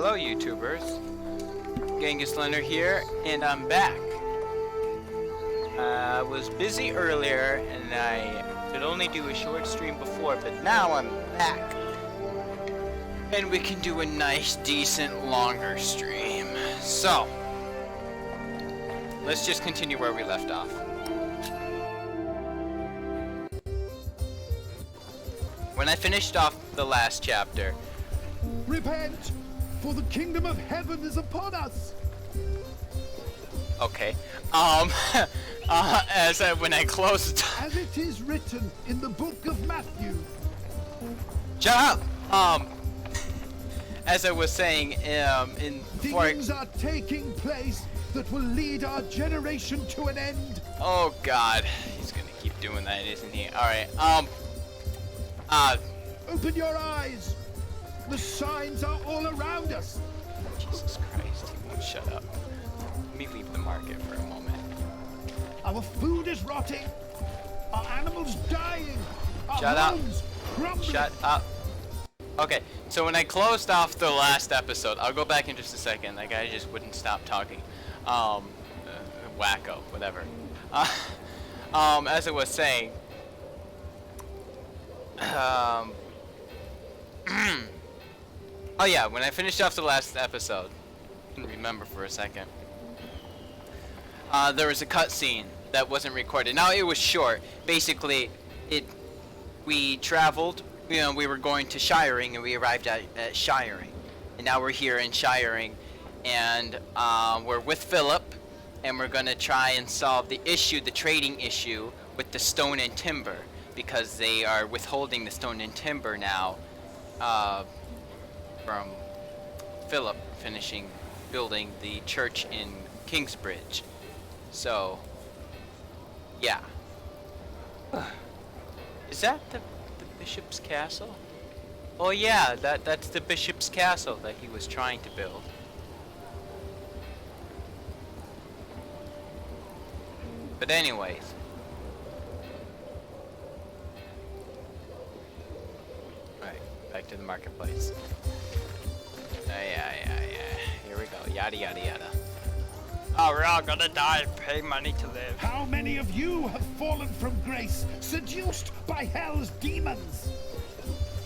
Hello YouTubers, Genghis Lenner here, and I'm back. I was busy earlier and I could only do a short stream before, but now I'm back. And we can do a nice, decent, longer stream. So, let's just continue where we left off. When I finished off the last chapter... Repent, for the kingdom of heaven is upon us. Okay. When I closed... As it is written in the book of Matthew. Shut up! As I was saying, Things are taking place that will lead our generation to an end. Oh God, he's gonna keep doing that, isn't he? Alright, Open your eyes. The signs are all around us. Jesus Christ, he won't shut up. Let me leave the market for a moment. Our food is rotting. Our animals dying. Our Shut up. homes crumbling. Shut up. Okay, so when I closed off the last episode, I'll go back in just a second. That guy just wouldn't stop talking. Wacko, whatever. As I was saying, oh yeah, when I finished off the last episode, I can remember for a second. There was a cutscene that wasn't recorded. Now it was short. Basically, we traveled. You know, we were going to Shiring, and we arrived at Shiring, and now we're here in Shiring, and we're with Philip, and we're gonna try and solve the issue, the trading issue with the stone and timber, because they are withholding the stone and timber now from Philip finishing building the church in Kingsbridge. So, yeah. Is that the Bishop's castle? Oh yeah, that's the Bishop's castle that he was trying to build. But anyways. Alright, back to the marketplace. Yeah. Here we go. Yada yada yada. Oh, we're all gonna die and pay money to live. How many of you have fallen from grace, seduced by hell's demons?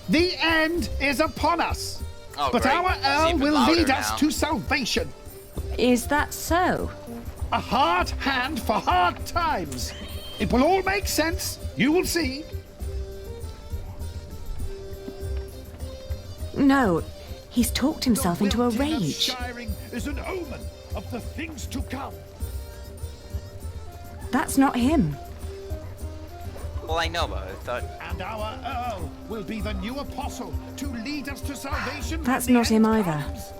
The end is upon us. Oh, but great. our Earl will lead us to salvation. Is that so? A hard hand for hard times. It will all make sense. You will see. No, he's talked himself into a The building of rage. Shiring is an omen of the things to come. That's not him. Well, I know, but I thought... And our Earl will be the new apostle to lead us to salvation. That's when the not him end either. comes.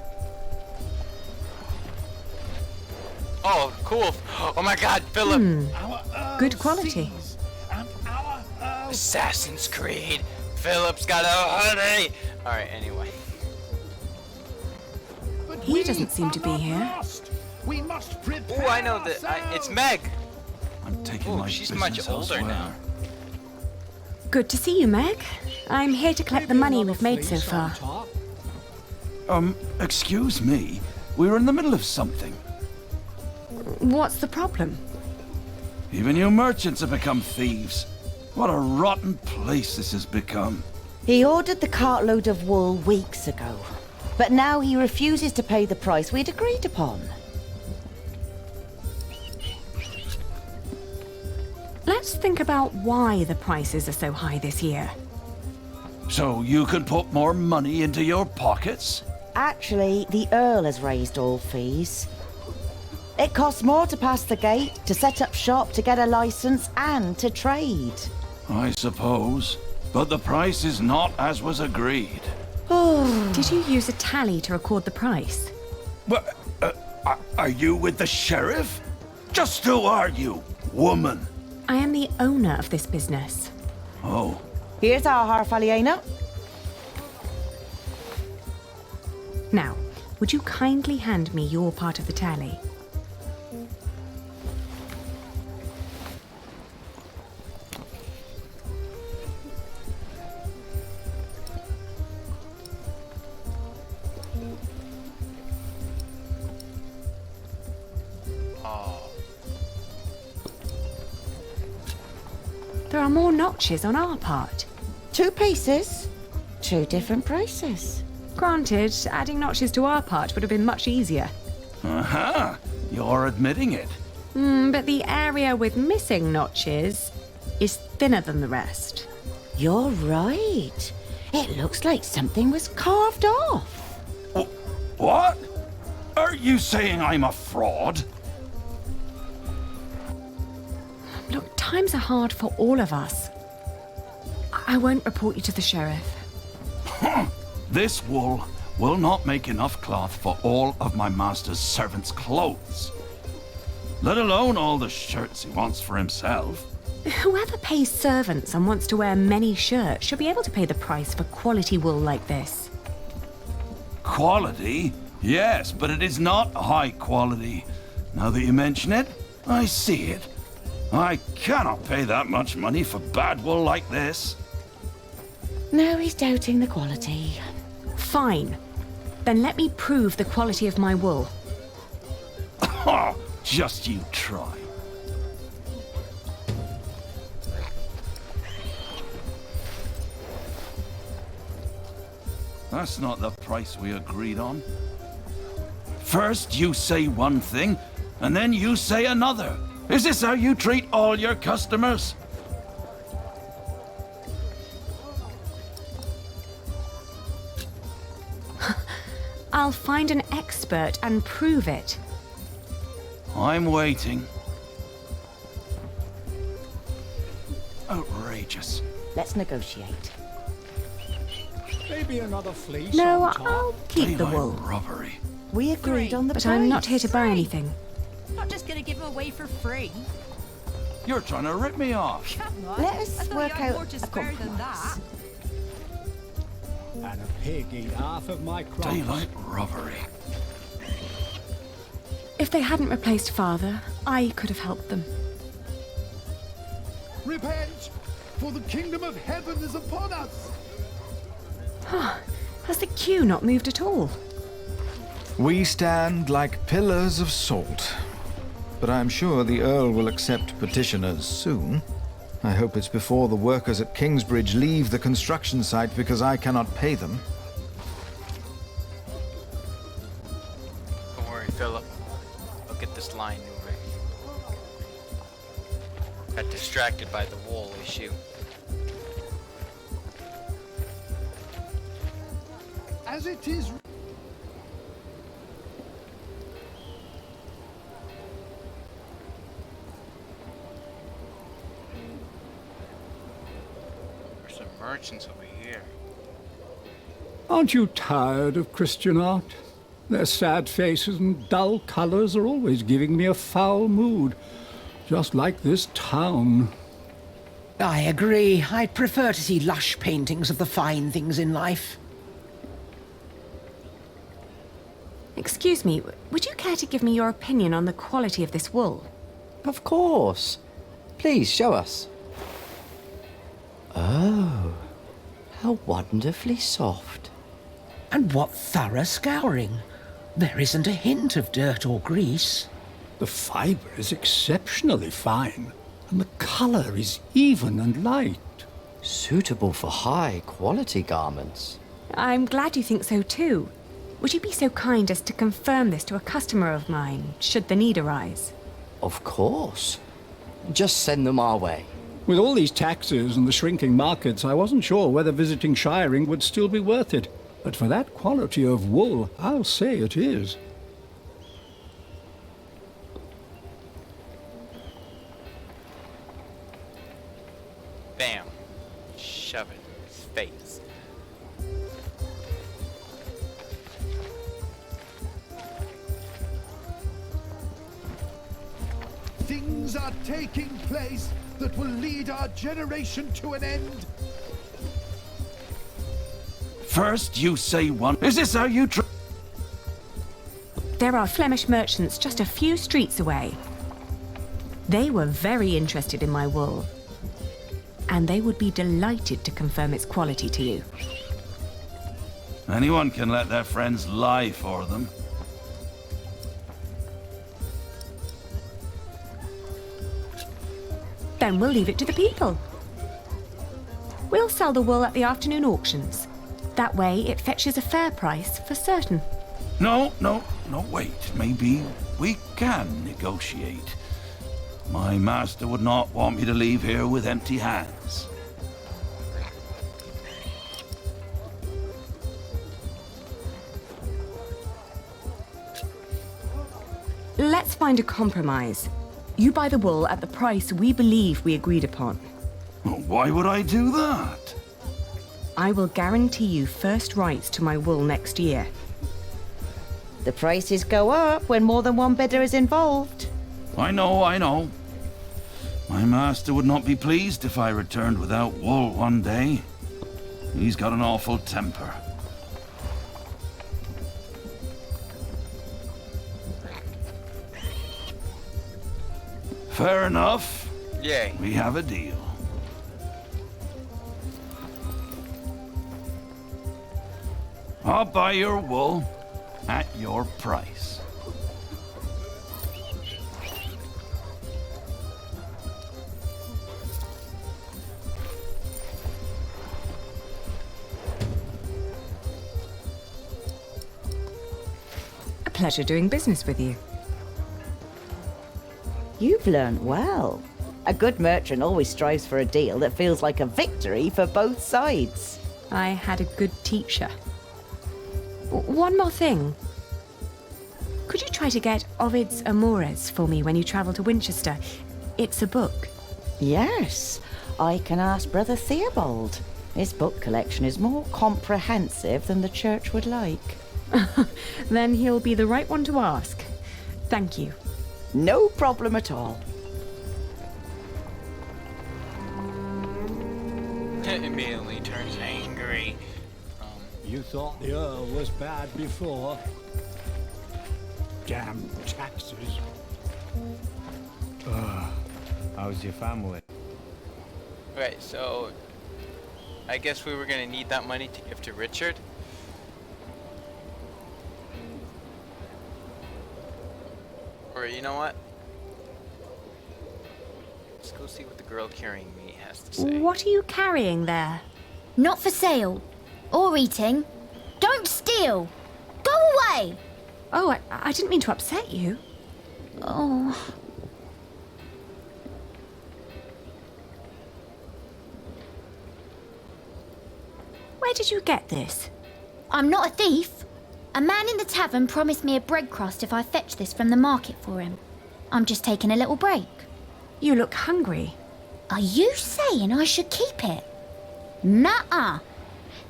Oh, cool. Oh my God, Philip. Our Earl Good quality. sees, and our Earl... Assassin's Creed. Philip's got a honey. All right, anyway. But He we doesn't seem are to be not here. lost. We must prepare Oh, I know that. It's ourselves. Meg. I'm taking Oh, my she's business much older elsewhere. now. Good to see you, Meg. I'm here to collect the money we've made so far. Excuse me. We were in the middle of something. What's the problem? Even you merchants have become thieves. What a rotten place this has become. He ordered the cartload of wool weeks ago, but now he refuses to pay the price we'd agreed upon. Let's think about why the prices are so high this year. So you can put more money into your pockets? Actually, the Earl has raised all fees. It costs more to pass the gate, to set up shop, to get a license, and to trade. I suppose. But the price is not as was agreed. Did you use a tally to record the price? But, are you with the sheriff? Just who are you, woman? I am the owner of this business. Oh, Here's our Harfaliena. Now, would you kindly hand me your part of the tally? There are more notches on our part. 2 pieces, 2 different prices. Granted, adding notches to our part would have been much easier. Aha! You're admitting it. But the area with missing notches is thinner than the rest. You're right. It looks like something was carved off. What? Are you saying I'm a fraud? Look, times are hard for all of us. I won't report you to the sheriff. This wool will not make enough cloth for all of my master's servants' clothes. Let alone all the shirts he wants for himself. Whoever pays servants and wants to wear many shirts should be able to pay the price for quality wool like this. Quality? Yes, but it is not high quality. Now that you mention it, I see it. I cannot pay that much money for bad wool like this. Now he's doubting the quality. Fine. Then let me prove the quality of my wool. Oh, just you try. That's not the price we agreed on. First you say one thing, and then you say another. Is this how you treat all your customers? I'll find an expert and prove it. I'm waiting. Outrageous. Let's negotiate. Maybe another fleece No, on top. I'll keep the Daylight wool. robbery. We agreed on the But price. I'm not here to buy anything. Not just gonna give them away for free. You're trying to rip me off. Come on. Let us I thought work you had out more to a spare than compromise. that. And a pig eat half of my crops. Daylight robbery. If they hadn't replaced Father, I could have helped them. Repent, for the kingdom of heaven is upon us. Has the queue not moved at all? We stand like pillars of salt. But I'm sure the Earl will accept petitioners soon. I hope it's before the workers at Kingsbridge leave the construction site because I cannot pay them. Don't worry, Philip. I'll get this line moving. Got distracted by the wool issue. As it is. There's some merchants over here. Aren't you tired of Christian art? Their sad faces and dull colors are always giving me a foul mood, just like this town. I agree. I'd prefer to see lush paintings of the fine things in life. Excuse me, would you care to give me your opinion on the quality of this wool? Of course. Please show us. Oh, how wonderfully soft. And what thorough scouring. There isn't a hint of dirt or grease. The fiber is exceptionally fine, and the color is even and light. Suitable for high-quality garments. I'm glad you think so too. Would you be so kind as to confirm this to a customer of mine, should the need arise? Of course. Just send them our way. With all these taxes and the shrinking markets, I wasn't sure whether visiting shiring would still be worth it. But for that quality of wool, I'll say it is. Bam. Shove it in his face. Things are taking place that will lead our generation to an end. First you say one. Is this how you There are Flemish merchants just a few streets away. They were very interested in my wool, and they would be delighted to confirm its quality to you. Anyone can let their friends lie for them. Then we'll leave it to the people. We'll sell the wool at the afternoon auctions. That way it fetches a fair price for certain. No, wait. Maybe we can negotiate. My master would not want me to leave here with empty hands. Let's find a compromise. You buy the wool at the price we believe we agreed upon. Why would I do that? I will guarantee you first rights to my wool next year. The prices go up when more than one bidder is involved. I know. My master would not be pleased if I returned without wool one day. He's got an awful temper. Fair enough. Yay. We have a deal. I'll buy your wool at your price. A pleasure doing business with you. You've learned well. A good merchant always strives for a deal that feels like a victory for both sides. I had a good teacher. One more thing. Could you try to get Ovid's Amores for me when you travel to Winchester? It's a book. Yes, I can ask Brother Theobald. His book collection is more comprehensive than the church would like. Then he'll be the right one to ask. Thank you. No problem at all. Immediately turns angry. You thought the Earl was bad before. Damn taxes. How's your family? Right, so I guess we were gonna need that money to give to Richard. Or you know what? Let's go see what the girl carrying me has to say. What are you carrying there? Not for sale. Or eating. Don't steal! Go away! Oh, I didn't mean to upset you. Oh. Where did you get this? I'm not a thief. A man in the tavern promised me a bread crust if I fetch this from the market for him. I'm just taking a little break. You look hungry. Are you saying I should keep it? Nuh-uh.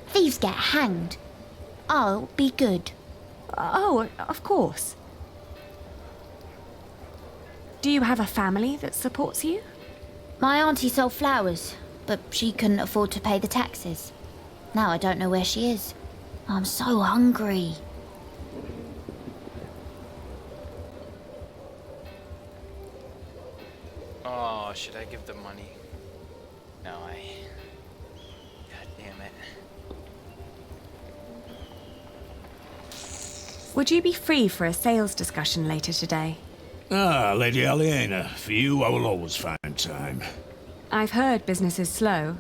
Thieves get hanged. I'll be good. Oh, of course. Do you have a family that supports you? My auntie sold flowers, but she couldn't afford to pay the taxes. Now I don't know where she is. I'm so hungry. Oh, should I give the money? No, God damn it. Would you be free for a sales discussion later today? Ah, Lady Aliena, for you I will always find time. I've heard business is slow.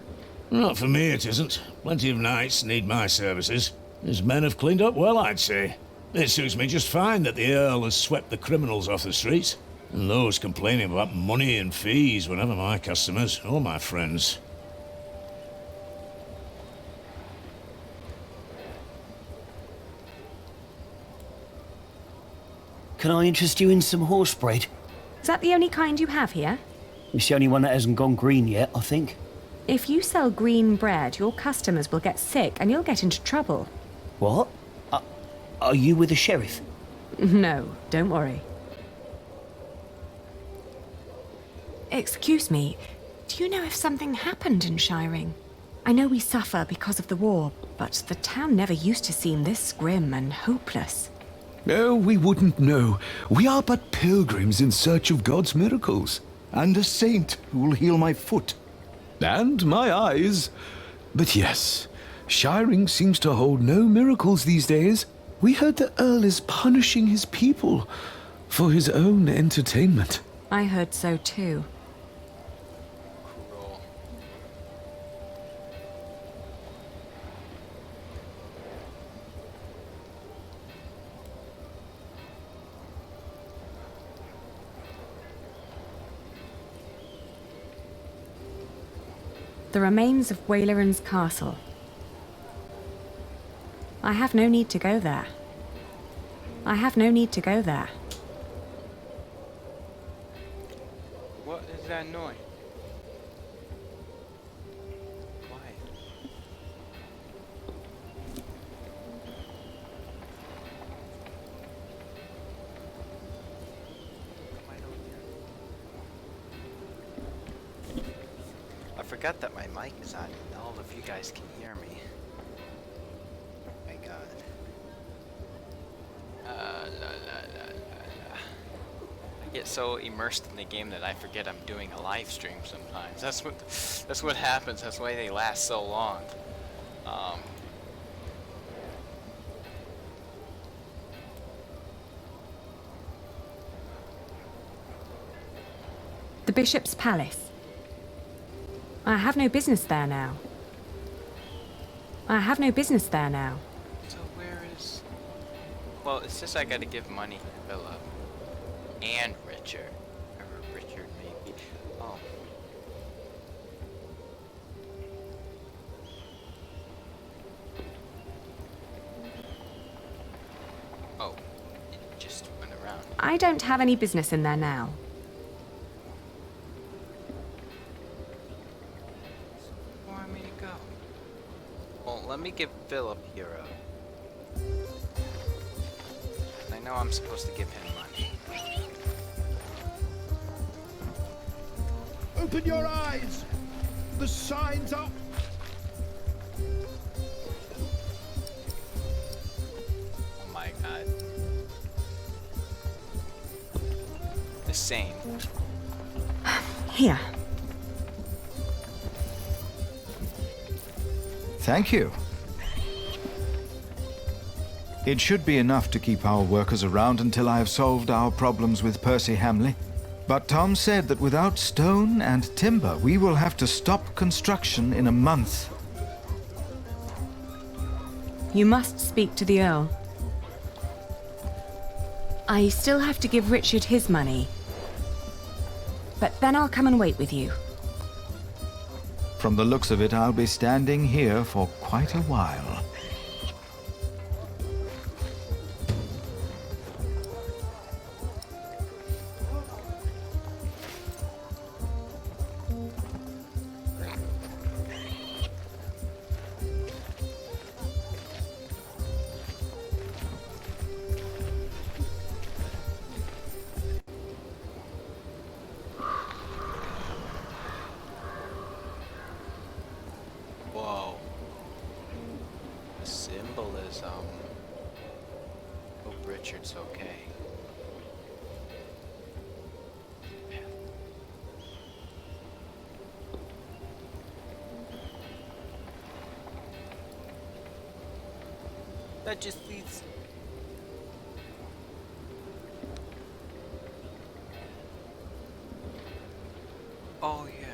Not for me it isn't. Plenty of knights need my services. His men have cleaned up well, I'd say. It suits me just fine that the Earl has swept the criminals off the streets. And those complaining about money and fees were never my customers or my friends. Can I interest you in some horse bread? Is that the only kind you have here? It's the only one that hasn't gone green yet, I think. If you sell green bread, your customers will get sick and you'll get into trouble. What? Are you with the sheriff? No, don't worry. Excuse me, do you know if something happened in Shiring? I know we suffer because of the war, but the town never used to seem this grim and hopeless. No, we wouldn't know. We are but pilgrims in search of God's miracles, and a saint who will heal my foot. And my eyes. But yes, Shiring seems to hold no miracles these days. We heard the Earl is punishing his people for his own entertainment. I heard so too. The remains of Waileran's castle. I have no need to go there. I have no need to go there. What is that noise? Why? I forgot that my mic is on and all of you guys can hear me. My God. I get so immersed in the game that I forget I'm doing a live stream sometimes. That's what happens. That's why they last so long. The Bishop's Palace. I have no business there now. I have no business there now. So where is... Well, it says I gotta give money to Philip. And Richard. Or Richard, maybe. Oh. Oh. It just went around. I don't have any business in there now. Where want me to go? Well, let me give Philip Hero. I know I'm supposed to give him money. Open your eyes! The signs are... Oh my God. The same. Here. Thank you. It should be enough to keep our workers around until I have solved our problems with Percy Hamley. But Tom said that without stone and timber, we will have to stop construction in a month. You must speak to the Earl. I still have to give Richard his money. But then I'll come and wait with you. From the looks of it, I'll be standing here for quite a while. Whoa. Symbolism. Hope Richard's okay. That just leads... Oh yeah.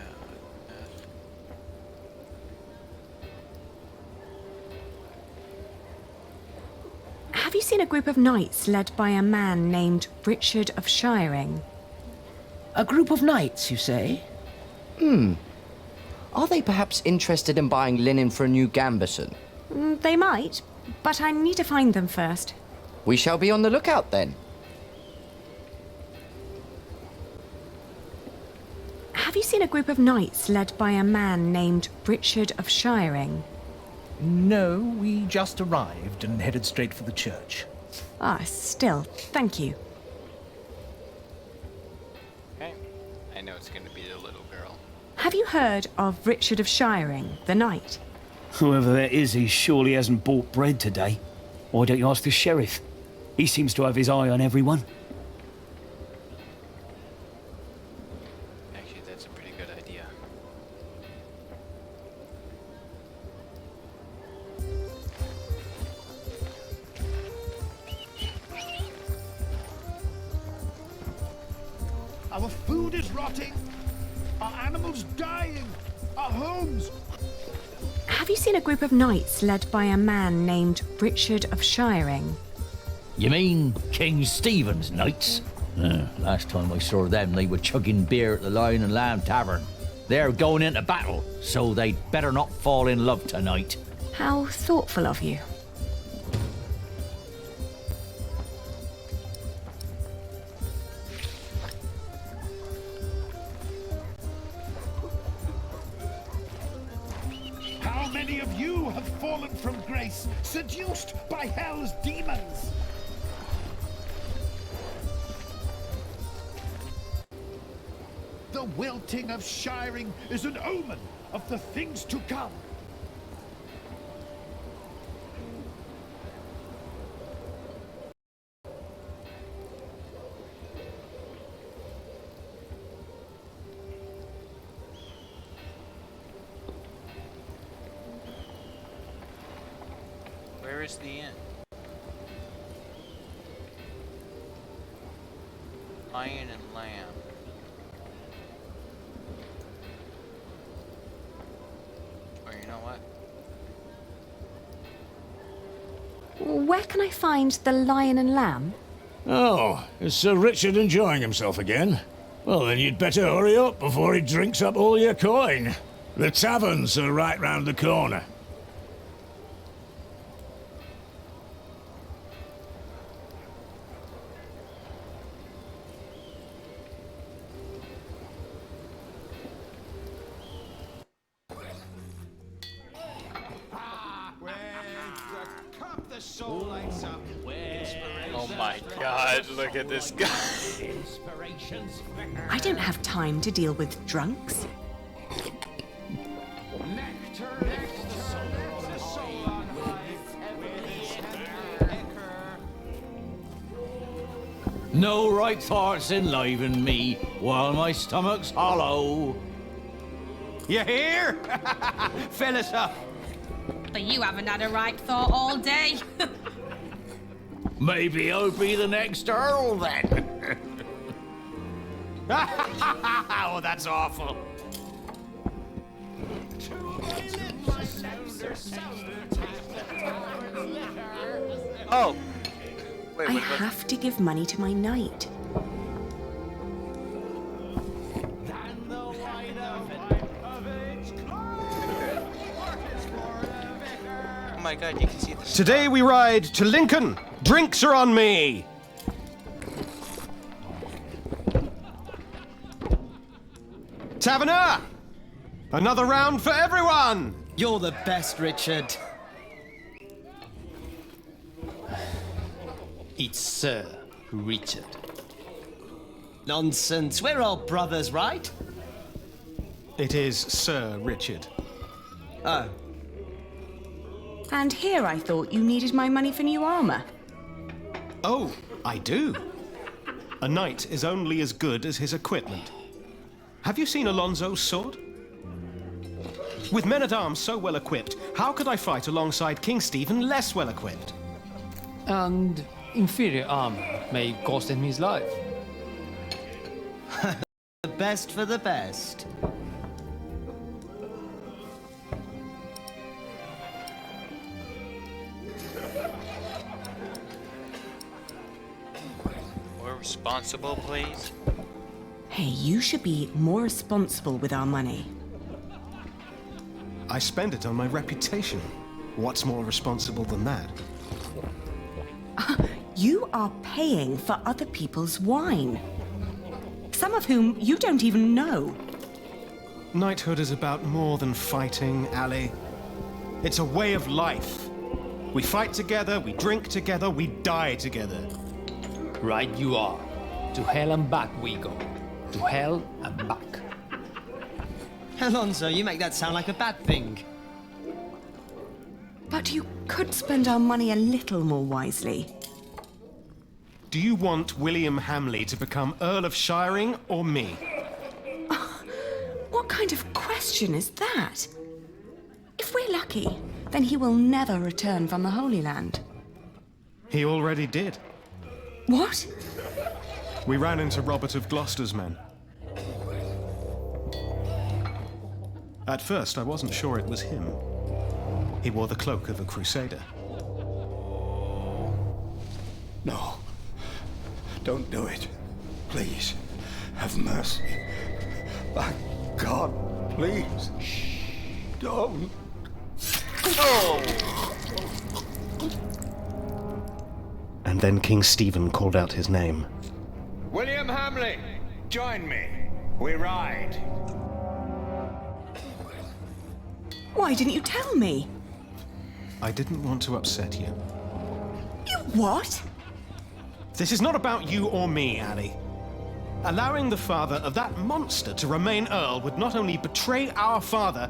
Have you seen a group of knights led by a man named Richard of Shiring? A group of knights, you say? Are they perhaps interested in buying linen for a new gambeson? They might, but I need to find them first. We shall be on the lookout then. Have you seen a group of knights led by a man named Richard of Shiring? No, we just arrived and headed straight for the church. Ah, still, thank you. Okay. I know it's gonna be the little girl. Have you heard of Richard of Shiring, the knight? Whoever that is, he surely hasn't bought bread today. Why don't you ask the sheriff? He seems to have his eye on everyone. Actually, that's a pretty good idea. Our food is rotting. Our animals dying. Our homes. Have you seen a group of knights led by a man named Richard of Shiring? You mean King Stephen's knights? Last time I saw them, they were chugging beer at the Lion and Lamb Tavern. They're going into battle, so they'd better not fall in love tonight. How thoughtful of you. How many of you have fallen from grace, seduced by hell's demons? The wilting of shiring is an omen of the things to come. Where is the inn? Lion and lamb. Or you know what? Where can I find the Lion and Lamb? Oh, is Sir Richard enjoying himself again? Well, then you'd better hurry up before he drinks up all your coin. The taverns are right round the corner. Oh my god, look at this guy. I don't have time to deal with drunks. No right thoughts enliven me while my stomach's hollow. You hear? Fill us up. But you haven't had a right thought all day. Maybe I'll be the next Earl then. Oh, that's awful. Oh. Wait, I what about... have to give money to my knight. Oh my god, you can see this. Today we ride to Lincoln. Drinks are on me. Taverner! Another round for everyone! You're the best, Richard. It's Sir Richard. Nonsense. We're all brothers, right? It is Sir Richard. Oh. And here I thought you needed my money for new armor. Oh, I do. A knight is only as good as his equipment. Have you seen Alonso's sword? With men-at-arms so well equipped, how could I fight alongside King Stephen less well equipped? And inferior armor may cost him his life. The best for the best. More responsible, please. Hey, you should be more responsible with our money. I spend it on my reputation. What's more responsible than that? You are paying for other people's wine. Some of whom you don't even know. Knighthood is about more than fighting, Ali. It's a way of life. We fight together, we drink together, we die together. Right you are. To hell and back we go. To hell and back. Alonso, you make that sound like a bad thing. But you could spend our money a little more wisely. Do you want William Hamley to become Earl of Shiring or me? What kind of question is that? If we're lucky, then he will never return from the Holy Land. He already did. What? We ran into Robert of Gloucester's men. At first, I wasn't sure it was him. He wore the cloak of a crusader. No. Don't do it. Please, have mercy. By God, Please. Don't. And then King Stephen called out his name. William Hamley, join me. We ride. Why didn't you tell me? I didn't want to upset you. You what? This is not about you or me, Annie. Allowing the father of that monster to remain Earl would not only betray our father,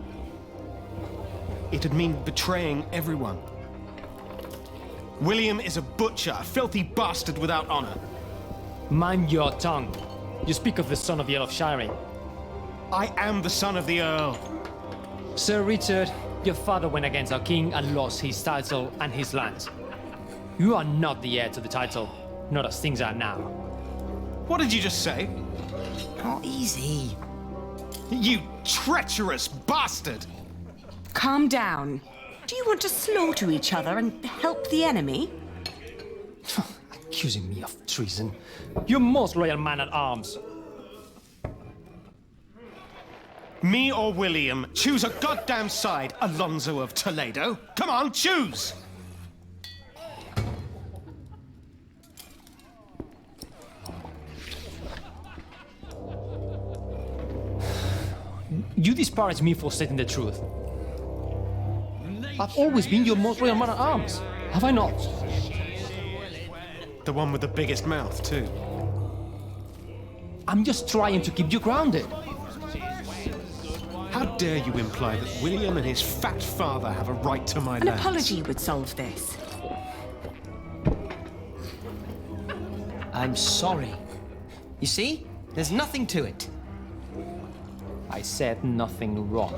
it'd mean betraying everyone. William is a butcher, a filthy bastard without honor. Mind your tongue. You speak of the son of the Earl of Shiring. I am the son of the Earl. Sir Richard, your father went against our king and lost his title and his lands. You are not the heir to the title, not as things are now. What did you just say? Oh, easy. You treacherous bastard! Calm down. Do you want to slaughter each other and help the enemy? Accusing me of treason. You most loyal man at arms. Me or William? Choose a goddamn side, Alonso of Toledo. Come on, choose! You disparage me for stating the truth. I've always been your most loyal man at arms, have I not? The one with the biggest mouth, too. I'm just trying to keep you grounded. How dare you imply that William and his fat father have a right to my An lands? apology would solve this. I'm sorry. You see? There's nothing to it. I said nothing wrong.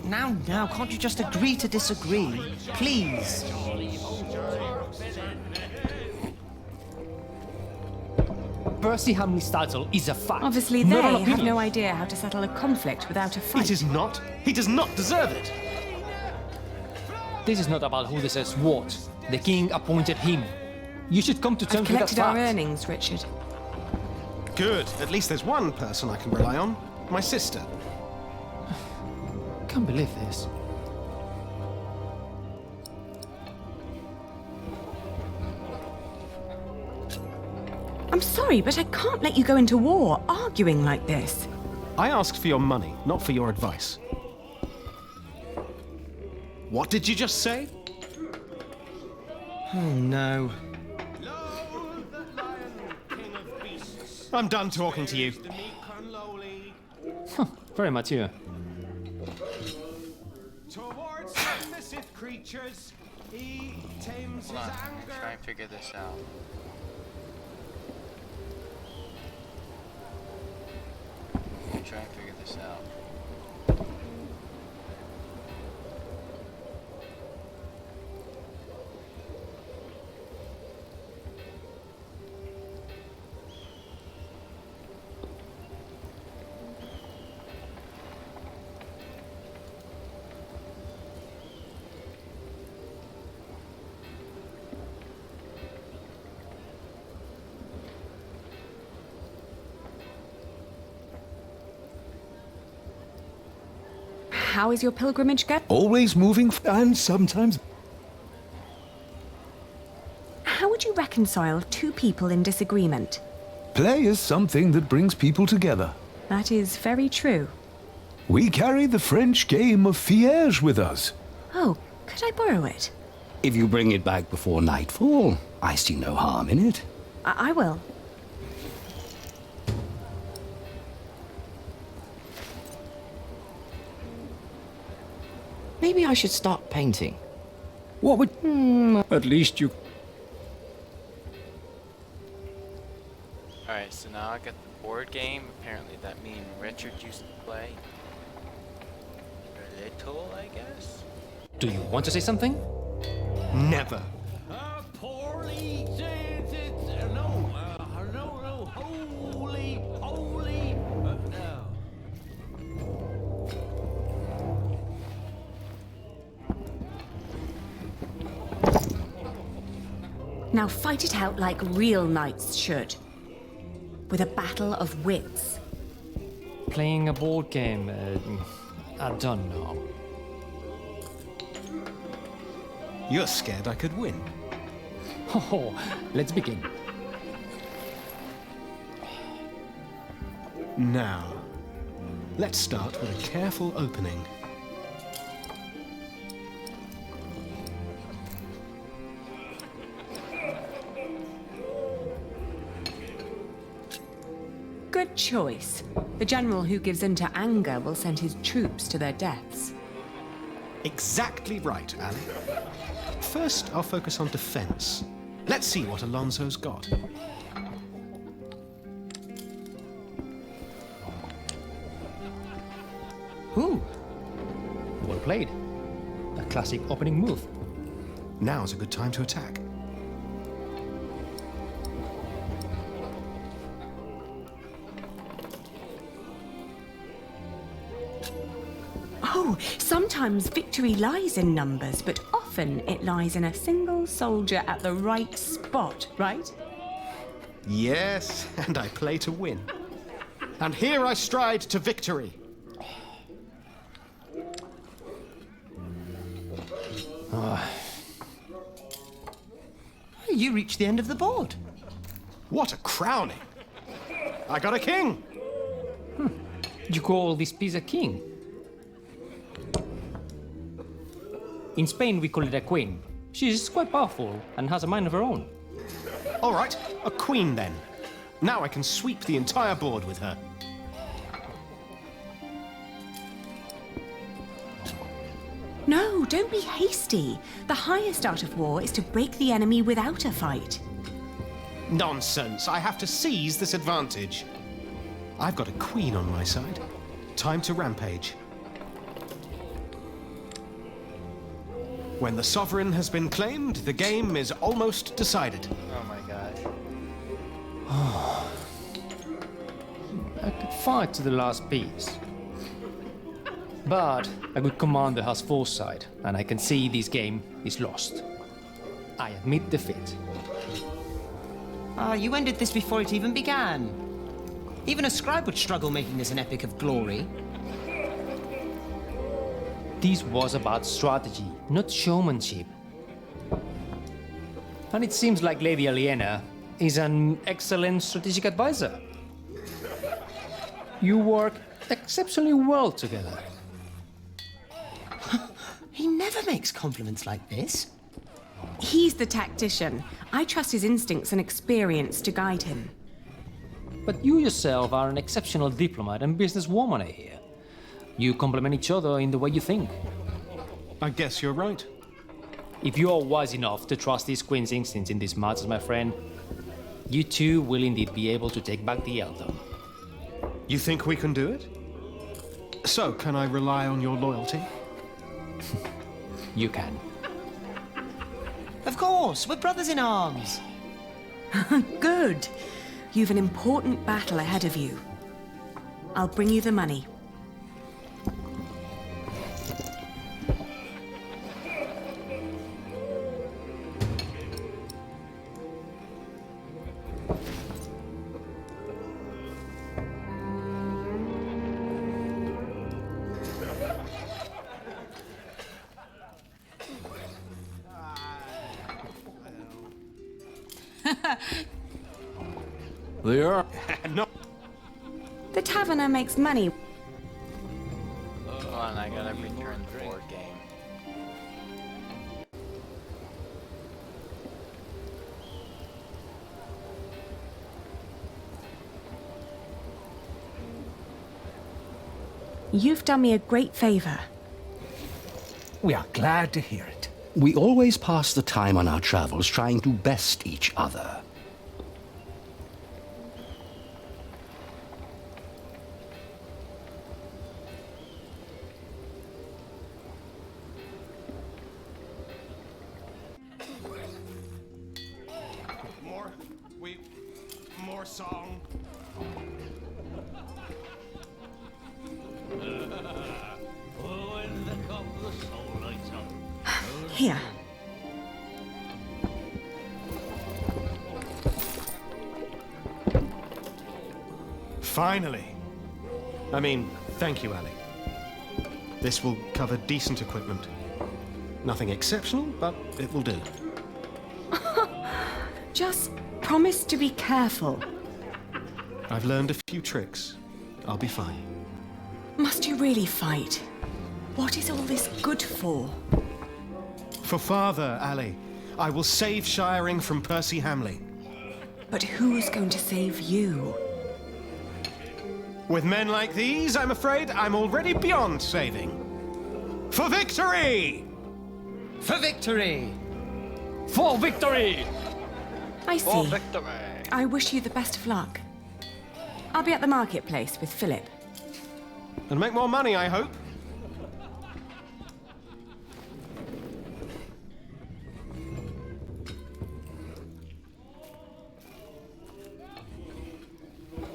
Now, can't you just agree to disagree? Please. Percy Hamley's title is a fact. Obviously, not they an have opinion. no idea how to settle a conflict without a fight. It is not. He does not deserve it. This is not about who deserves what. The king appointed him. You should come to I've terms with that collected our fact. earnings, Richard. Good. At least there's one person I can rely on. My sister. Can't believe this. I'm sorry, but I can't let you go into war arguing like this. I asked for your money, not for your advice. What did you just say? Oh, no. I'm done talking to you. Very mature. Towards submissive creatures, he tames Hold on, I'm gonna try and figure this out. Try and figure this out. How is your pilgrimage going? Always moving and sometimes. How would you reconcile two people in disagreement? Play is something that brings people together. That is very true. We carry the French game of Fiège with us. Oh, could I borrow it? If you bring it back before nightfall, I see no harm in it. I will. Maybe I should start painting. What would... At least you... Alright, so now I got the board game. Apparently that means Richard used to play. A little, I guess? Do you want to say something? Never. Now fight it out like real knights should. with a battle of wits. Playing a board game, I don't know. You're scared I could win. Oh, let's begin. Now, let's start with a careful opening. Good choice. The general who gives in to anger will send his troops to their deaths. Exactly right, Ali. First, I'll focus on defense. Let's see what Alonso's got. Ooh, well played. A classic opening move. Now's a good time to attack. Oh, sometimes victory lies in numbers, but often it lies in a single soldier at the right spot, right? Yes, and I play to win. And here I stride to victory. You reached the end of the board. What a crowning! I got a king! You call this piece a king? In Spain, we call it a queen. She's quite powerful and has a mind of her own. All right, a queen then. Now I can sweep the entire board with her. No, don't be hasty. The highest art of war is to break the enemy without a fight. Nonsense. I have to seize this advantage. I've got a queen on my side. Time to rampage. When the sovereign has been claimed, the game is almost decided. Oh my god. I could fight to the last piece. But a good commander has foresight, and I can see this game is lost. I admit defeat. You ended this before it even began. Even a scribe would struggle making this an epic of glory. This was about strategy, not showmanship. And it seems like Lady Aliena is an excellent strategic advisor. You work exceptionally well together. He never makes compliments like this. He's the tactician. I trust his instincts and experience to guide him. But you yourself are an exceptional diplomat and businesswoman, I hear. You complement each other in the way you think. I guess you're right. If you are wise enough to trust these queen's instincts in these matters, my friend, you too will indeed be able to take back the earldom. You think we can do it? So, can I rely on your loyalty? You can. Of course, we're brothers in arms. Good. You've an important battle ahead of you. I'll bring you the money. They are. No. The taverner makes money. Hold on, I gotta return the board game. You've done me a great favor. We are glad to hear it. We always pass the time on our travels trying to best each other. More song. Here. Finally. I mean, thank you, Ali. This will cover decent equipment. Nothing exceptional, but it will do. Just promise to be careful. I've learned a few tricks. I'll be fine. Must you really fight? What is all this good for? For father, Ali. I will save Shiring from Percy Hamley. But who's going to save you? With men like these, I'm afraid I'm already beyond saving. For victory! For victory! For victory! I For see. victory! I wish you the best of luck. I'll be at the marketplace with Philip. And make more money, I hope.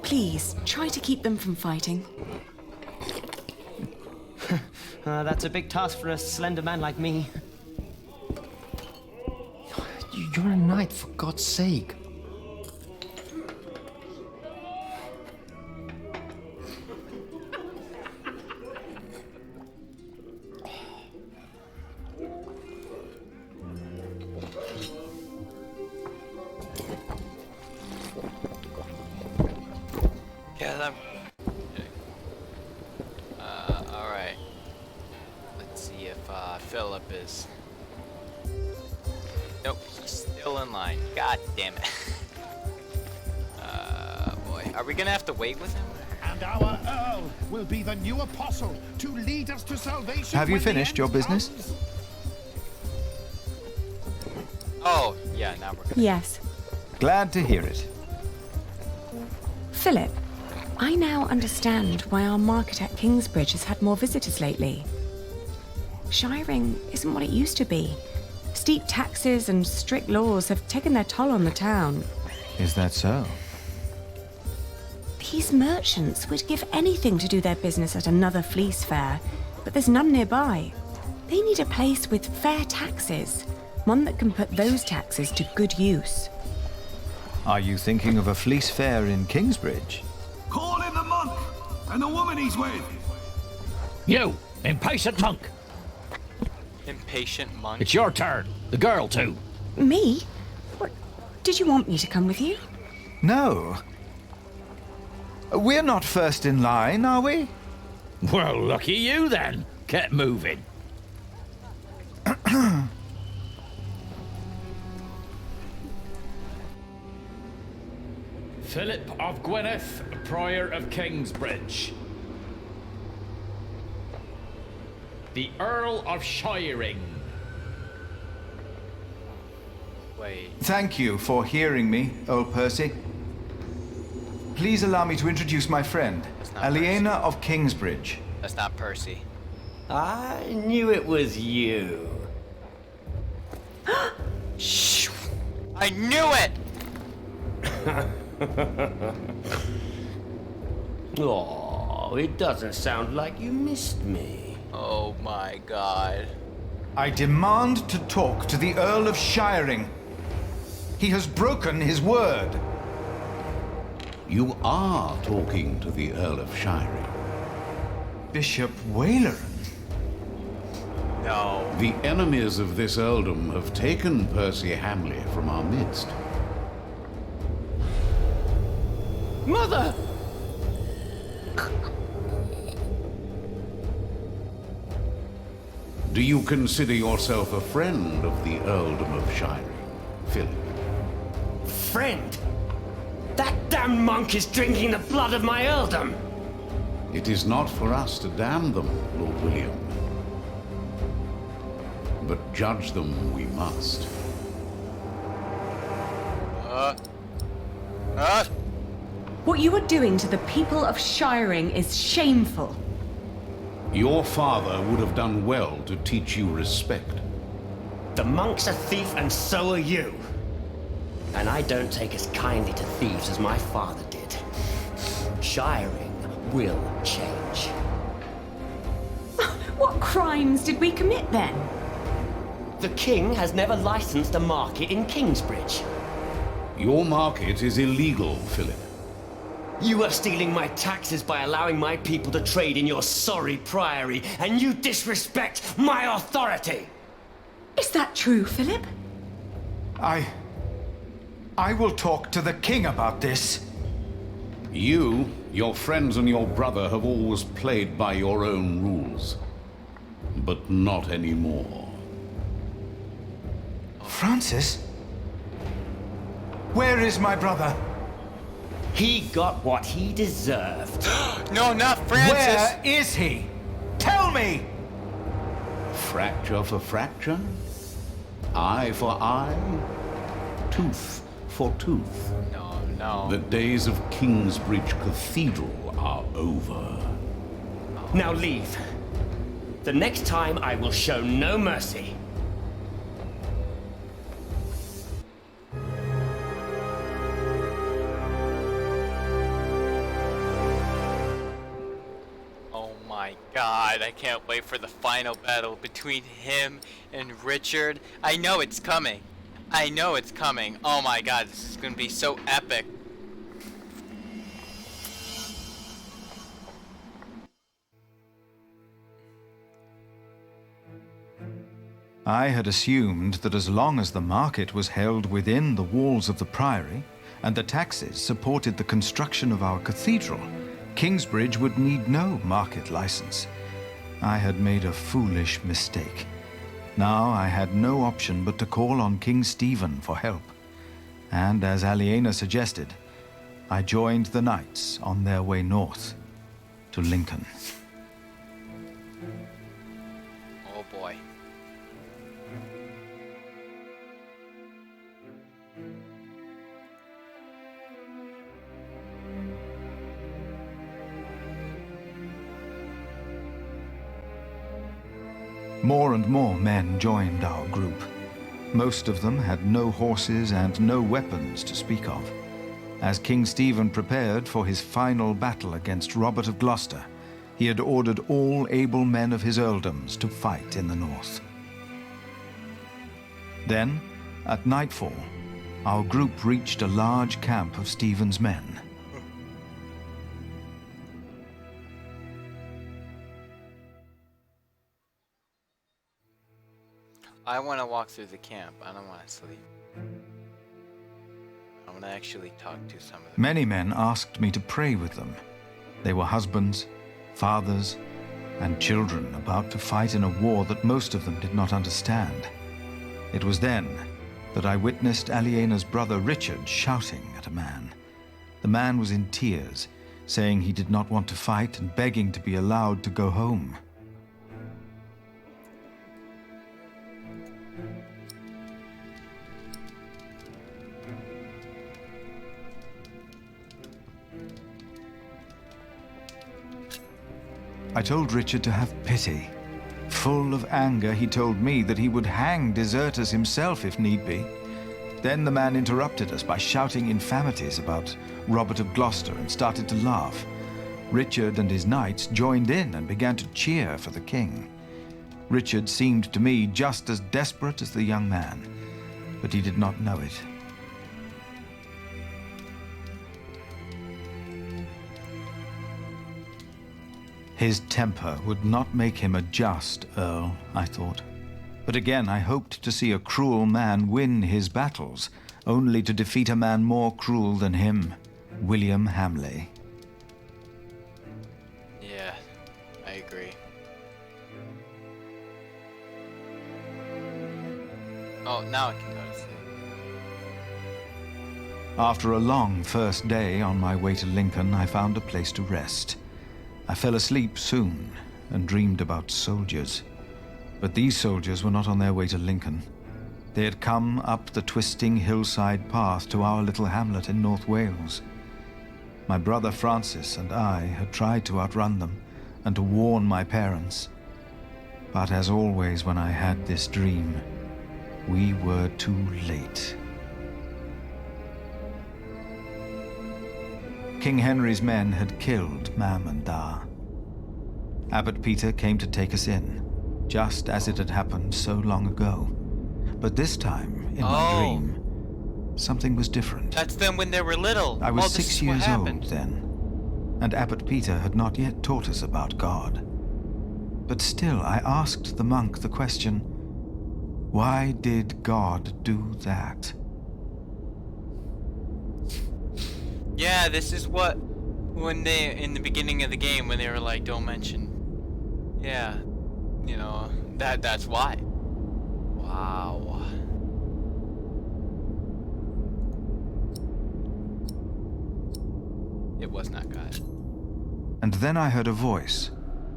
Please, try to keep them from fighting. That's a big task for a slender man like me. You're a knight, for God's sake. Yeah, alright. Let's see if Philip is... Nope, he's still in line. God damn it. Boy. Are we gonna have to wait with him? And our Earl will be the new apostle to lead us to salvation. Have you when the finished end your business? comes. Oh, yeah, now we're gonna... Yes. Glad to hear it. Philip, I now understand why our market at Kingsbridge has had more visitors lately. Shiring isn't what it used to be. Steep taxes and strict laws have taken their toll on the town. Is that so? These merchants would give anything to do their business at another fleece fair, but there's none nearby. They need a place with fair taxes, one that can put those taxes to good use. Are you thinking of a fleece fair in Kingsbridge? Call in the monk and the woman he's with. You, impatient monk. Impatient monk. It's your turn. The girl, too. Me? What? Did you want me to come with you? No. We're not first in line, are we? Well, lucky you then. Get moving. Philip of Gwynedd, Prior of Kingsbridge. The Earl of Shiring. Wait. Thank you for hearing me, old Percy. Please allow me to introduce my friend, Aliena of Kingsbridge. That's not Percy. I knew it was you. Shh! I knew it! Oh, it doesn't sound like you missed me. Oh my god. I demand to talk to the Earl of Shiring. He has broken his word. You are talking to the Earl of Shiring. Bishop Waleran? No. The enemies of this earldom have taken Percy Hamley from our midst. Mother! Do you consider yourself a friend of the earldom of Shiring, Philip? Friend? That damn monk is drinking the blood of my earldom! It is not for us to damn them, Lord William. But judge them we must. What you are doing to the people of Shiring is shameful. Your father would have done well to teach you respect. The monk's a thief and so are you. And I don't take as kindly to thieves as my father did. Shiring will change. What crimes did we commit then? The king has never licensed a market in Kingsbridge. Your market is illegal, Philip. You are stealing my taxes by allowing my people to trade in your sorry priory, and you disrespect my authority! Is that true, Philip? I will talk to the king about this. You, your friends, and your brother have always played by your own rules. But not anymore. Francis? Where is my brother? He got what he deserved. No, not Francis! Where is he? Tell me! Fracture for fracture? Eye for eye? Tooth for tooth? No. The days of Kingsbridge Cathedral are over. Now leave. The next time I will show no mercy. Oh my god, I can't wait for the final battle between him and Richard. I know it's coming. I know it's coming. Oh my god, this is gonna be so epic. I had assumed that as long as the market was held within the walls of the priory, and the taxes supported the construction of our cathedral, Kingsbridge would need no market license. I had made a foolish mistake. Now I had no option but to call on King Stephen for help. And as Aliena suggested, I joined the knights on their way north to Lincoln. Oh boy. More and more men joined our group. Most of them had no horses and no weapons to speak of. As King Stephen prepared for his final battle against Robert of Gloucester, he had ordered all able men of his earldoms to fight in the north. Then, at nightfall, our group reached a large camp of Stephen's men. I want to walk through the camp. I don't want to sleep. I want to actually talk to some of them. Many men asked me to pray with them. They were husbands, fathers, and children about to fight in a war that most of them did not understand. It was then that I witnessed Aliena's brother Richard shouting at a man. The man was in tears, saying he did not want to fight and begging to be allowed to go home. I told Richard to have pity. Full of anger, he told me that he would hang deserters himself if need be. Then the man interrupted us by shouting infamities about Robert of Gloucester and started to laugh. Richard and his knights joined in and began to cheer for the king. Richard seemed to me just as desperate as the young man, but he did not know it. His temper would not make him a just earl, I thought. But again, I hoped to see a cruel man win his battles, only to defeat a man more cruel than him, William Hamley. Yeah, I agree. Oh, now I can go to sleep. After a long first day on my way to Lincoln, I found a place to rest. I fell asleep soon and dreamed about soldiers. But these soldiers were not on their way to Lincoln. They had come up the twisting hillside path to our little hamlet in North Wales. My brother Francis and I had tried to outrun them and to warn my parents. But as always when I had this dream, we were too late. King Henry's men had killed Mam and Da. Abbot Peter came to take us in, just as it had happened so long ago. But this time, in my dream, something was different. That's them when they were little. I was this 6 is what years happened. old then. and Abbot Peter had not yet taught us about God. But still, I asked the monk the question, why did God do that? Yeah, this is what, when they, in the beginning of the game, when they were like, don't mention, yeah, you know, that's why. Wow. It was not God. And then I heard a voice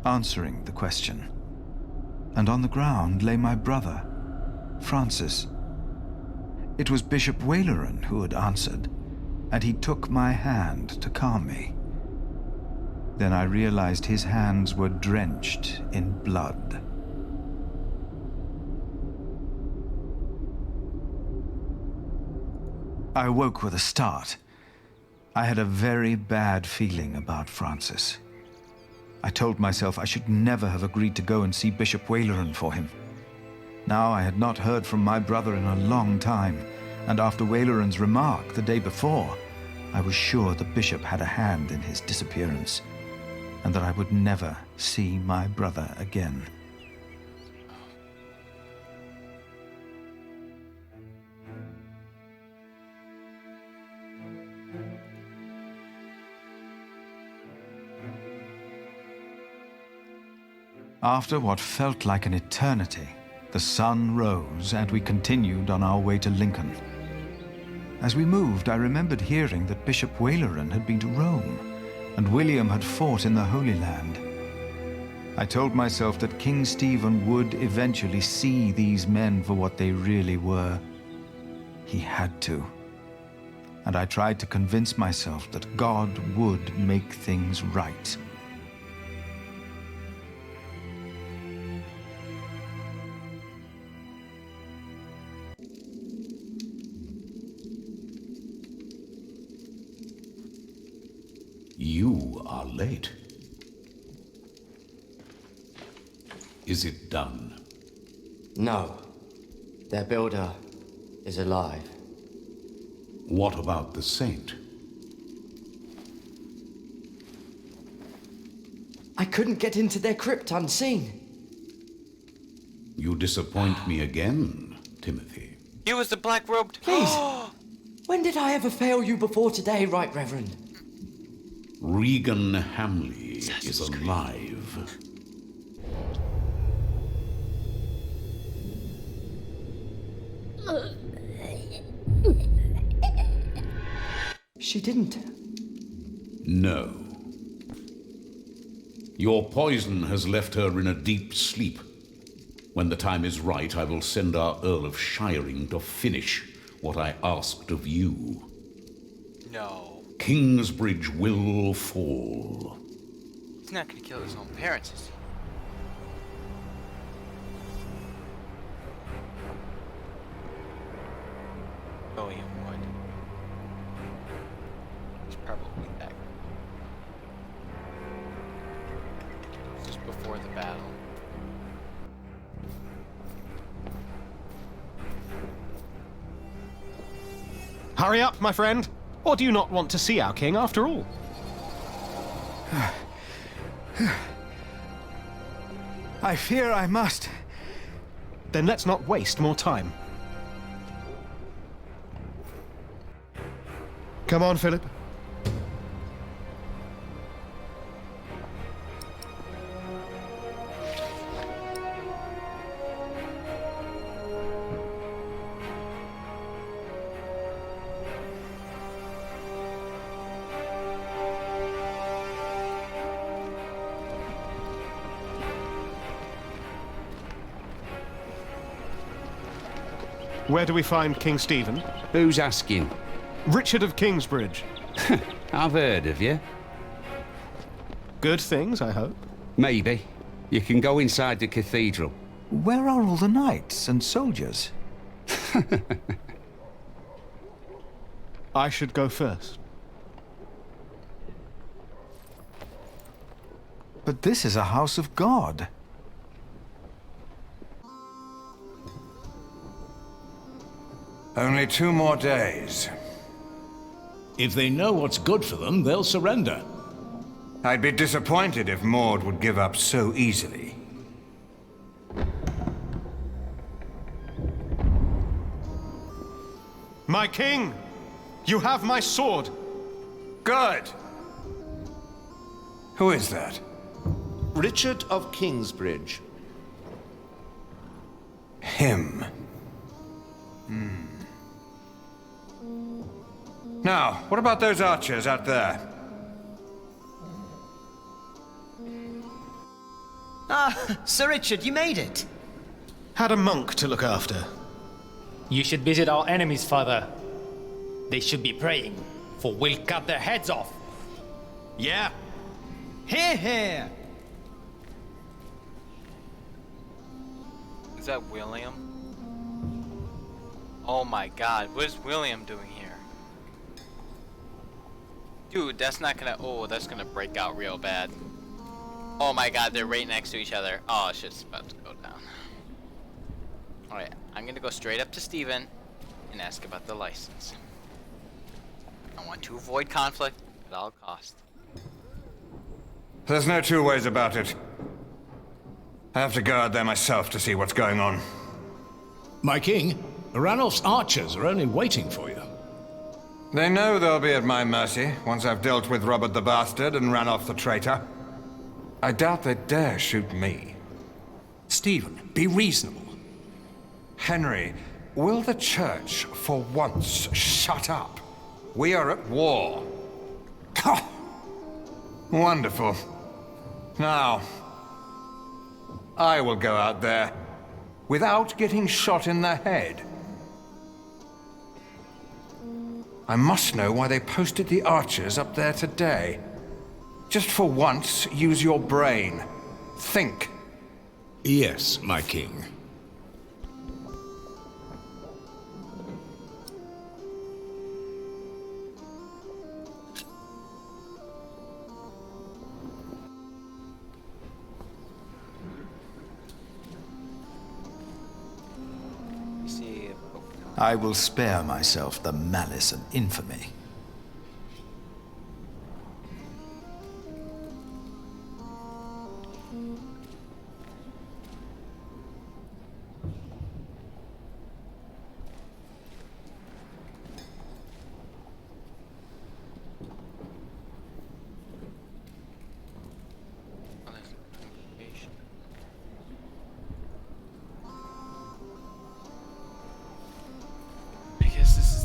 answering the question. And on the ground lay my brother, Francis. It was Bishop Waleran who had answered, and he took my hand to calm me. Then I realized his hands were drenched in blood. I awoke with a start. I had a very bad feeling about Francis. I told myself I should never have agreed to go and see Bishop Waleran for him. Now I had not heard from my brother in a long time, and after Waleran's remark the day before, I was sure the bishop had a hand in his disappearance, and that I would never see my brother again. After what felt like an eternity, the sun rose and we continued on our way to Lincoln. As we moved, I remembered hearing that Bishop Waleran had been to Rome, and William had fought in the Holy Land. I told myself that King Stephen would eventually see these men for what they really were. He had to. And I tried to convince myself that God would make things right. You are late. Is it done? No. Their builder is alive. What about the saint? I couldn't get into their crypt unseen. You disappoint me again, Timothy. He was the black-robed... Please! When did I ever fail you before today, Right Reverend? Regan Hamley is alive. She didn't. No. Your poison has left her in a deep sleep. When the time is right, I will send our Earl of Shiring to finish what I asked of you. No. Kingsbridge will fall. He's not gonna kill his own parents, is he? Oh, he would. He's probably back. Just before the battle. Hurry up, my friend! Or do you not want to see our king after all? I fear I must. Then let's not waste more time. Come on, Philip. Where do we find King Stephen? Who's asking? Richard of Kingsbridge. I've heard of you. Good things, I hope. Maybe. You can go inside the cathedral. Where are all the knights and soldiers? I should go first. But this is a house of God. Only 2 more days. If they know what's good for them, they'll surrender. I'd be disappointed if Maud would give up so easily. My king! You have my sword! Good! Who is that? Richard of Kingsbridge. Him. Now, what about those archers out there? Ah, Sir Richard, you made it. Had a monk to look after. You should visit our enemies, father. They should be praying, for we'll cut their heads off. Yeah. Hear, hear. Is that William? Oh my god, what is William doing here? Dude, that's not gonna... Oh, that's gonna break out real bad. Oh my god, they're right next to each other. Oh, shit's about to go down. Alright, I'm gonna go straight up to Steven and ask about the license. I want to avoid conflict at all costs. There's no two ways about it. I have to go out there myself to see what's going on. My king, Ranulph's archers are only waiting for you. They know they'll be at my mercy once I've dealt with Robert the Bastard and Ranulph the traitor. I doubt they dare shoot me. Stephen, be reasonable. Henry, will the church for once shut up? We are at war. Wonderful. Now, I will go out there without getting shot in the head. I must know why they posted the archers up there today. Just for once, use your brain. Think. Yes, my king. I will spare myself the malice and infamy.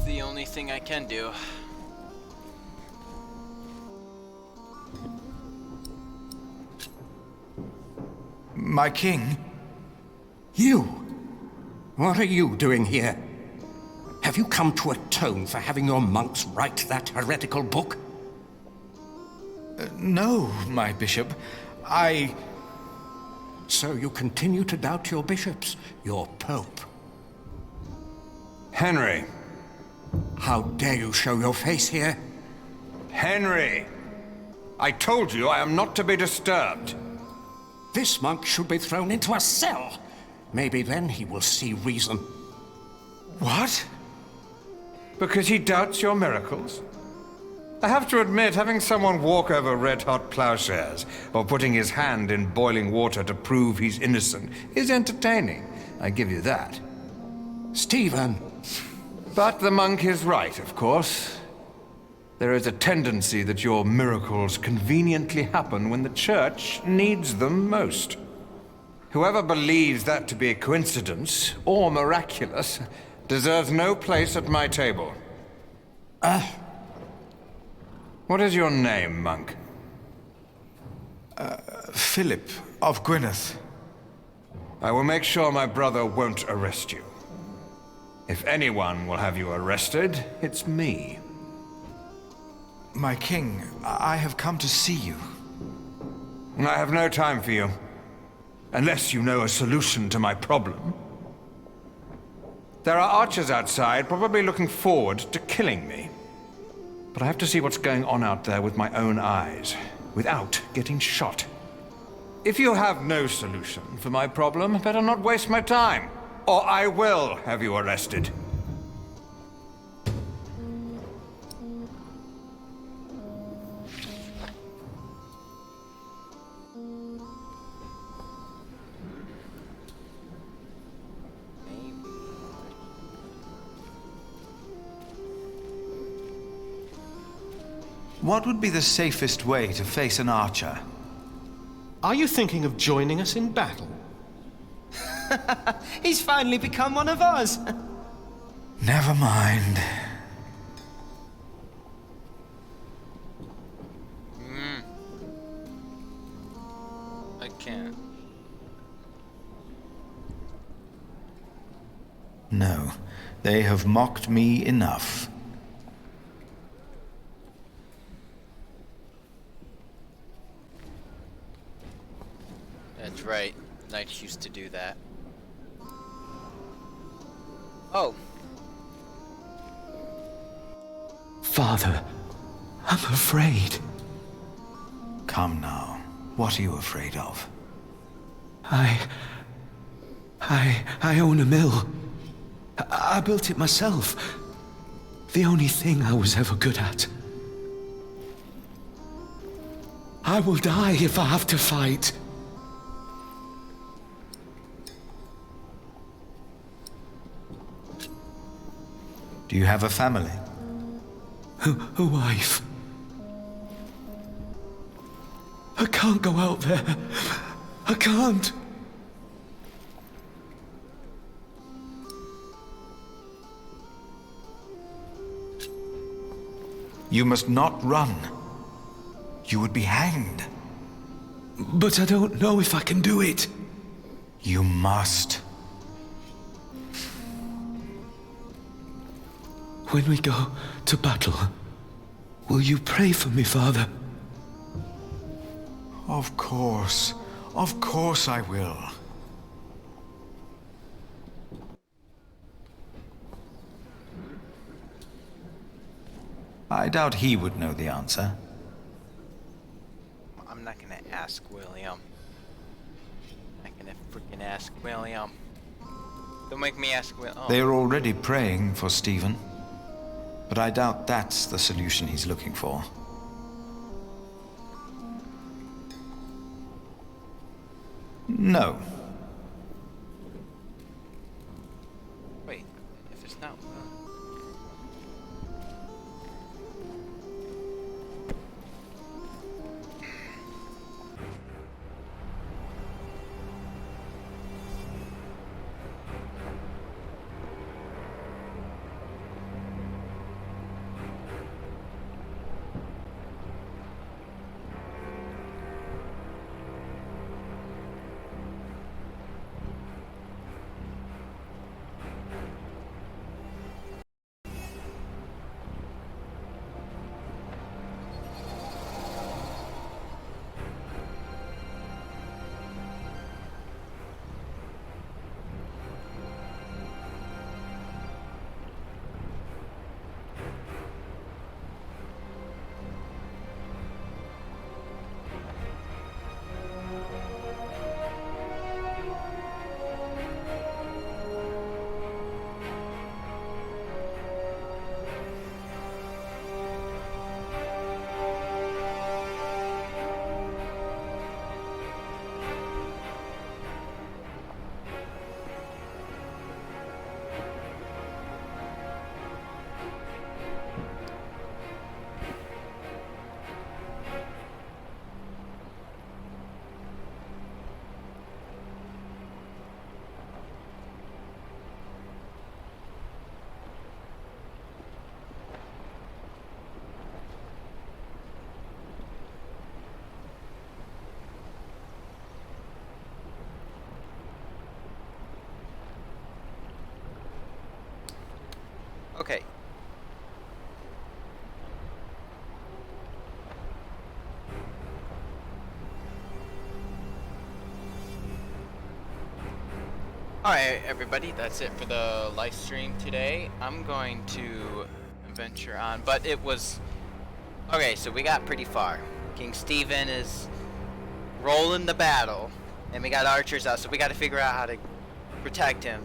The only thing I can do. My king? You? What are you doing here? Have you come to atone for having your monks write that heretical book? No, my bishop. So you continue to doubt your bishops, your pope? Henry. How dare you show your face here? Henry! I told you I am not to be disturbed. This monk should be thrown into a cell. Maybe then he will see reason. What? Because he doubts your miracles? I have to admit, having someone walk over red-hot plowshares or putting his hand in boiling water to prove he's innocent is entertaining. I give you that. Stephen! But the monk is right, of course. There is a tendency that your miracles conveniently happen when the church needs them most. Whoever believes that to be a coincidence or miraculous deserves no place at my table. What is your name, monk? Philip of Gwynedd. I will make sure my brother won't arrest you. If anyone will have you arrested, it's me. My king, I have come to see you. I have no time for you. Unless you know a solution to my problem. There are archers outside, probably looking forward to killing me. But I have to see what's going on out there with my own eyes, without getting shot. If you have no solution for my problem, better not waste my time. Or I will have you arrested. What would be the safest way to face an archer? Are you thinking of joining us in battle? He's finally become one of us. Never mind. I can't. No, they have mocked me enough. That's right. Knights used to do that. Oh. Father, I'm afraid. Come now. What are you afraid of? I own a mill. I built it myself. The only thing I was ever good at. I will die if I have to fight. Do you have a family? A wife. I can't go out there. I can't. You must not run. You would be hanged. But I don't know if I can do it. You must. When we go to battle, will you pray for me, Father? Of course. Of course I will. I doubt he would know the answer. I'm not gonna ask William. I'm not gonna freaking ask William. Don't make me ask William. Oh. They are already praying for Stephen. But I doubt that's the solution he's looking for. No. Wait, if it's not... Okay. Alright, everybody, that's it for the live stream today. I'm going to venture on, but it was... Okay, so we got pretty far. King Stephen is rolling the battle, and we got archers out, so we got to figure out how to protect him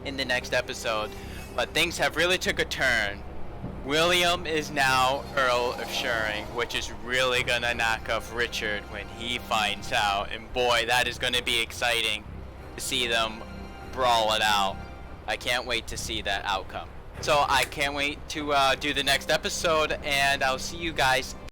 in the next episode. But things have really took a turn. William is now Earl of Shiring, which is really gonna knock off Richard when he finds out. And boy, that is gonna be exciting to see them brawl it out. I can't wait to see that outcome. So I can't wait to do the next episode, and I'll see you guys